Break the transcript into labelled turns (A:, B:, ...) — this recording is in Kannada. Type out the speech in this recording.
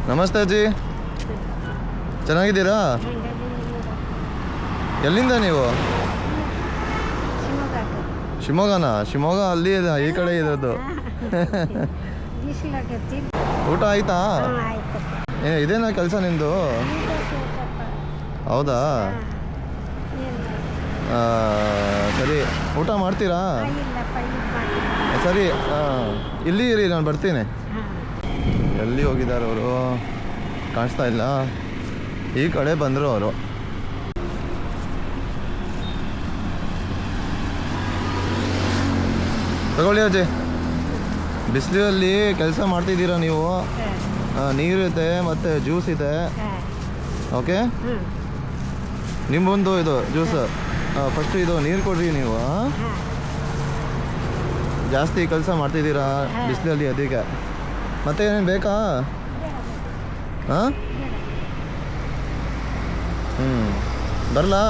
A: ನಮಸ್ತೆ ಅಜ್ಜಿ, ಚೆನ್ನಾಗಿದ್ದೀರಾ? ಎಲ್ಲಿಂದ ನೀವು? ಶಿವಮೊಗ್ಗನಾ? ಶಿವಮೊಗ್ಗ ಅಲ್ಲಿ ಇದೆ, ಈ ಕಡೆ ಇರೋದು. ಊಟ ಆಯ್ತಾ? ಇದೇನಾ ಕೆಲಸ ನಿಂದು? ಹೌದಾ, ಸರಿ. ಊಟ ಮಾಡ್ತೀರಾ? ಸರಿ, ಇಲ್ಲಿ ಇರಿ, ನಾನು ಬರ್ತೀನಿ. ಎಲ್ಲಿ ಹೋಗಿದ್ದಾರೆ ಅವರು? ಕಾಣಿಸ್ತಾ ಇಲ್ಲ. ಈ ಕಡೆ ಬಂದರು ಅವರು. ತಗೊಳ್ಳಿ ಅಜ್ಜಿ. ಬಿಸಿಲಲ್ಲಿ ಕೆಲಸ ಮಾಡ್ತಿದ್ದೀರಾ ನೀವು? ನೀರಿದೆ ಮತ್ತು ಜ್ಯೂಸ್ ಇದೆ. ಓಕೆ, ನಿಮ್ಮೊಂದು ಇದು ಜ್ಯೂಸ್. ಫಸ್ಟ್ ಇದು ನೀರು ಕೊಡ್ರಿ ನೀವು. ಜಾಸ್ತಿ ಕೆಲಸ ಮಾಡ್ತಿದ್ದೀರಾ ಬಿಸಿಲಲ್ಲಿ, ಅದಕ್ಕೆ. ಮತ್ತೆ ಏನೇನು ಬೇಕಾ? ಹಾಂ, ಬರಲಾ?